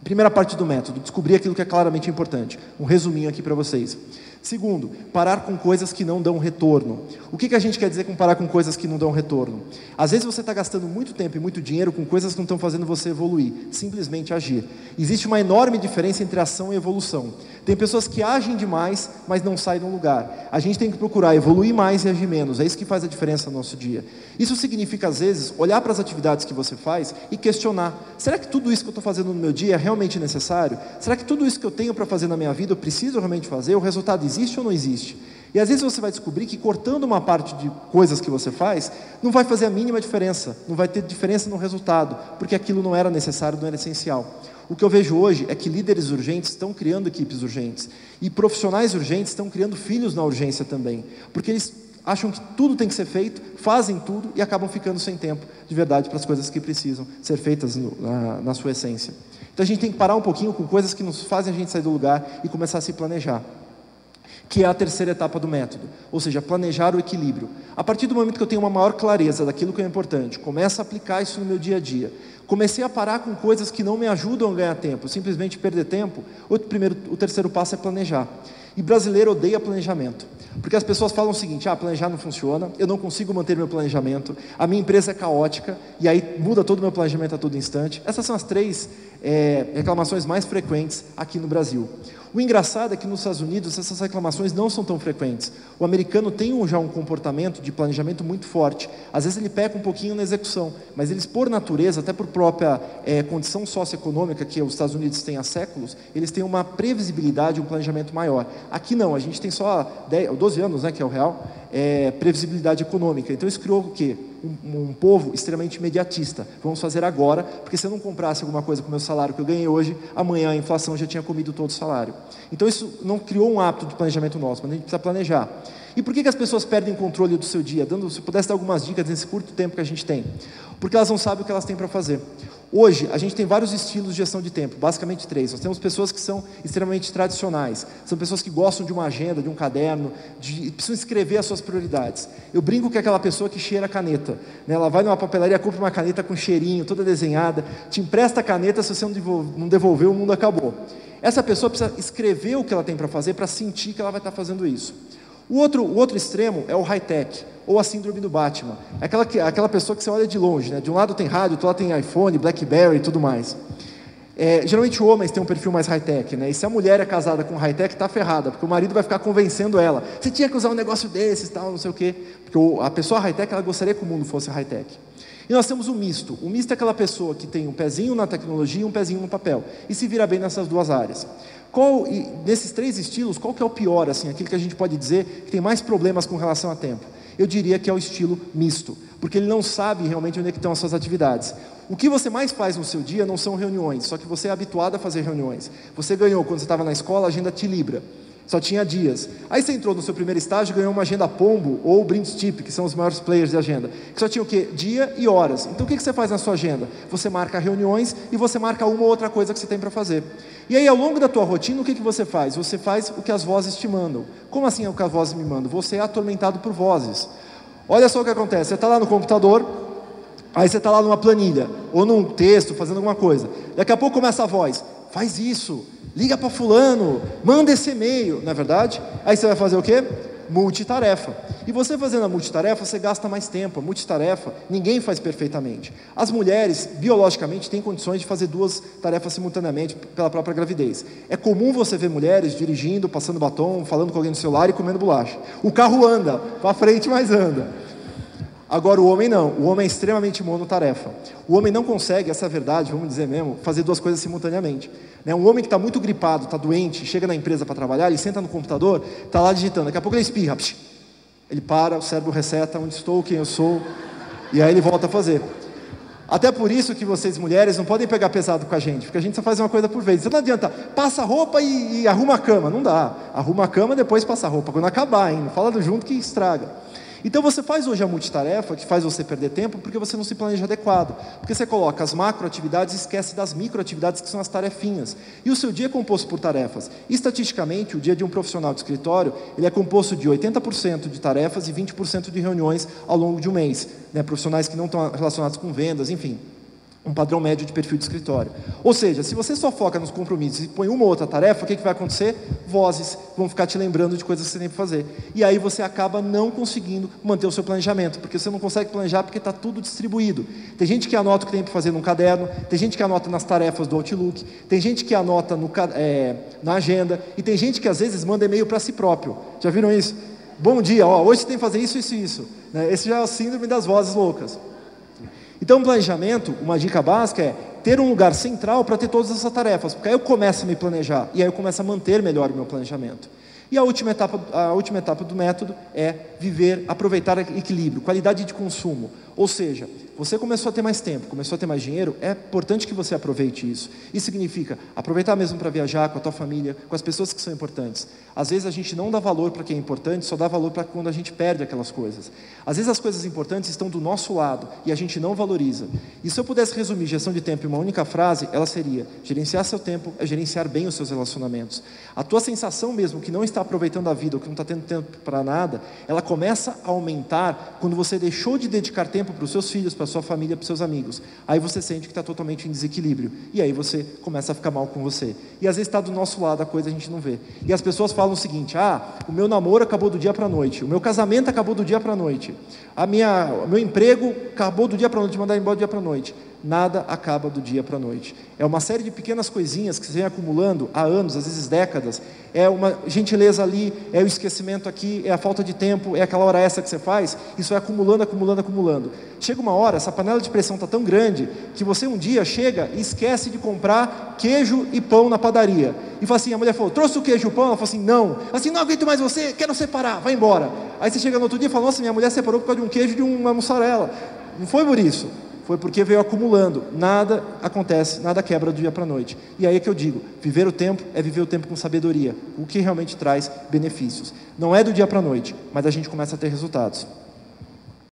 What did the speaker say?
Primeira parte do método, descobrir aquilo que é claramente importante. Um resuminho aqui para vocês. Segundo, parar com coisas que não dão retorno. O que a gente quer dizer com parar com coisas que não dão retorno? Às vezes você está gastando muito tempo e muito dinheiro com coisas que não estão fazendo você evoluir. Simplesmente agir. Existe uma enorme diferença entre ação e evolução. Tem pessoas que agem demais, mas não saem do lugar. A gente tem que procurar evoluir mais e agir menos. É isso que faz a diferença no nosso dia. Isso significa, às vezes, olhar para as atividades que você faz e questionar. Será que tudo isso que eu estou fazendo no meu dia é realmente necessário? Será que tudo isso que eu tenho para fazer na minha vida eu preciso realmente fazer? O resultado existe ou não existe? E às vezes você vai descobrir que cortando uma parte de coisas que você faz, não vai fazer a mínima diferença, não vai ter diferença no resultado, porque aquilo não era necessário, não era essencial. O que eu vejo hoje é que líderes urgentes estão criando equipes urgentes, e profissionais urgentes estão criando filhos na urgência também, porque eles acham que tudo tem que ser feito, fazem tudo e acabam ficando sem tempo de verdade para as coisas que precisam ser feitas na sua essência. Então a gente tem que parar um pouquinho com coisas que nos fazem a gente sair do lugar e começar a se planejar, que é a terceira etapa do método, ou seja, planejar o equilíbrio. A partir do momento que eu tenho uma maior clareza daquilo que é importante, começo a aplicar isso no meu dia a dia, comecei a parar com coisas que não me ajudam a ganhar tempo, simplesmente perder tempo. O terceiro passo é planejar. E brasileiro odeia planejamento, porque as pessoas falam o seguinte: planejar não funciona, eu não consigo manter meu planejamento, a minha empresa é caótica, e aí muda todo o meu planejamento a todo instante. Essas são as três reclamações mais frequentes aqui no Brasil. O engraçado é que nos Estados Unidos essas reclamações não são tão frequentes. O americano tem já um comportamento de planejamento muito forte. Às vezes ele peca um pouquinho na execução, mas eles, por natureza, até por própria condição socioeconômica que os Estados Unidos têm há séculos, eles têm uma previsibilidade, um planejamento maior. Aqui não, a gente tem só 12 anos, que é o real, previsibilidade econômica. Então isso criou o quê? Um povo extremamente imediatista. Vamos fazer agora, porque se eu não comprasse alguma coisa com o meu salário que eu ganhei hoje, amanhã a inflação já tinha comido todo o salário. Então isso não criou um hábito de planejamento nosso, mas a gente precisa planejar. E por que as pessoas perdem controle do seu dia? Se eu pudesse dar algumas dicas nesse curto tempo que a gente tem. Porque elas não sabem o que elas têm para fazer. Hoje, a gente tem vários estilos de gestão de tempo, basicamente 3. Nós temos pessoas que são extremamente tradicionais, são pessoas que gostam de uma agenda, de um caderno, precisam escrever as suas prioridades. Eu brinco que é aquela pessoa que cheira a caneta, ela vai numa papelaria, compra uma caneta com cheirinho, toda desenhada, te empresta a caneta, se você não devolver, o mundo acabou. Essa pessoa precisa escrever o que ela tem para fazer, para sentir que ela vai estar fazendo isso. O outro extremo é o high-tech, ou a síndrome do Batman. É aquela pessoa que você olha de longe, de um lado tem rádio, do outro lado tem iPhone, BlackBerry e tudo mais. Geralmente homens têm um perfil mais high-tech, e se a mulher é casada com high-tech, está ferrada, porque o marido vai ficar convencendo ela, você tinha que usar um negócio desses, tal, não sei o quê, porque a pessoa high-tech, ela gostaria que o mundo fosse high-tech. E nós temos o misto. O misto é aquela pessoa que tem um pezinho na tecnologia e um pezinho no papel, e se vira bem nessas duas áreas. Nesses 3 estilos, qual que é o pior, aquele que a gente pode dizer que tem mais problemas com relação a tempo? Eu diria que é o estilo misto, porque ele não sabe realmente onde é que estão as suas atividades. O que você mais faz no seu dia não são reuniões, só que você é habituado a fazer reuniões. Você ganhou, quando você estava na escola, a agenda Tilibra, só tinha dias. Aí você entrou no seu primeiro estágio e ganhou uma agenda Pombo ou Brindstip, que são os maiores players de agenda, que só tinha o quê? Dia e horas. Então o que você faz na sua agenda? Você marca reuniões e você marca uma ou outra coisa que você tem para fazer. E aí ao longo da tua rotina, o que você faz? Você faz o que as vozes te mandam. Como assim é o que as vozes me mandam? Você é atormentado por vozes. Olha só o que acontece, você está lá no computador, aí você está lá numa planilha, ou num texto, fazendo alguma coisa. Daqui a pouco começa a voz: faz isso, liga para fulano, manda esse e-mail, não é verdade? Aí você vai fazer o quê? Multitarefa. E você fazendo a multitarefa, você gasta mais tempo. A multitarefa, ninguém faz perfeitamente. As mulheres, biologicamente, têm condições de fazer 2 tarefas simultaneamente pela própria gravidez. É comum você ver mulheres dirigindo, passando batom, falando com alguém no celular e comendo bolacha. O carro anda, para frente, mas anda. Agora o homem não, o homem é extremamente monotarefa. O homem não consegue, essa é a verdade, vamos dizer mesmo, fazer 2 coisas simultaneamente. Um homem que está muito gripado, está doente, chega na empresa para trabalhar, ele senta no computador, está lá digitando, daqui a pouco ele espirra, ele para, o cérebro reseta, onde estou, quem eu sou, e aí ele volta a fazer. Até por isso que vocês mulheres não podem pegar pesado com a gente, porque a gente só faz uma coisa por vez. Então não adianta, passa a roupa e arruma a cama, não dá. Arruma a cama, depois passa a roupa, quando acabar, hein? Não fala do junto que estraga. Então você faz hoje a multitarefa, que faz você perder tempo, porque você não se planeja adequado. Porque você coloca as macroatividades e esquece das microatividades, que são as tarefinhas. E o seu dia é composto por tarefas. Estatisticamente, o dia de um profissional de escritório, ele é composto de 80% de tarefas e 20% de reuniões ao longo de um mês. Profissionais que não estão relacionados com vendas, enfim. um padrão médio de perfil de escritório. Ou seja, se você só foca nos compromissos e põe uma ou outra tarefa, o que vai acontecer? Vozes vão ficar te lembrando de coisas que você tem que fazer. E aí você acaba não conseguindo manter o seu planejamento, porque você não consegue planejar porque está tudo distribuído. Tem gente que anota o que tem para fazer num caderno, tem gente que anota nas tarefas do Outlook, tem gente que anota na agenda, e tem gente que às vezes manda e-mail para si próprio. Já viram isso? Bom dia, hoje você tem que fazer isso, isso e isso. Esse já é o síndrome das vozes loucas. Então, o planejamento, uma dica básica é ter um lugar central para ter todas essas tarefas, porque aí eu começo a me planejar, e aí eu começo a manter melhor o meu planejamento. E a última etapa do método é aproveitar equilíbrio, qualidade de consumo. Ou seja, você começou a ter mais tempo, começou a ter mais dinheiro, é importante que você aproveite isso. Isso significa aproveitar mesmo para viajar com a tua família, com as pessoas que são importantes. Às vezes a gente não dá valor para quem é importante, só dá valor para quando a gente perde aquelas coisas. Às vezes as coisas importantes estão do nosso lado e a gente não valoriza. E se eu pudesse resumir gestão de tempo em uma única frase, ela seria: gerenciar seu tempo é gerenciar bem os seus relacionamentos. A tua sensação mesmo que não está aproveitando a vida, ou que não está tendo tempo para nada, ela começa a aumentar quando você deixou de dedicar tempo para os seus filhos, para a sua família, para os seus amigos. Aí você sente que está totalmente em desequilíbrio. E aí você começa a ficar mal com você. E às vezes está do nosso lado, a coisa a gente não vê. E as pessoas falam o seguinte: o meu namoro acabou do dia para a noite, o meu casamento acabou do dia para a noite, o meu emprego acabou do dia para a noite, mandar embora do dia para a noite. Nada acaba do dia para a noite. É uma série de pequenas coisinhas que você vem acumulando há anos, às vezes décadas. É uma gentileza ali, é o esquecimento aqui, é a falta de tempo, é aquela hora extra que você faz. Isso vai acumulando, acumulando, acumulando. Chega uma hora, essa panela de pressão está tão grande que você um dia chega e esquece de comprar queijo e pão na padaria. E fala assim, a mulher falou: trouxe o queijo e o pão? Ela falou assim: não. Assim, não aguento mais você, quero separar, vai embora. Aí você chega no outro dia e fala: nossa, minha mulher separou por causa de um queijo e de uma mussarela. Não foi por isso. Foi porque veio acumulando. Nada acontece, nada quebra do dia para a noite. E aí é que eu digo, viver o tempo é viver o tempo com sabedoria, o que realmente traz benefícios. Não é do dia para a noite, mas a gente começa a ter resultados.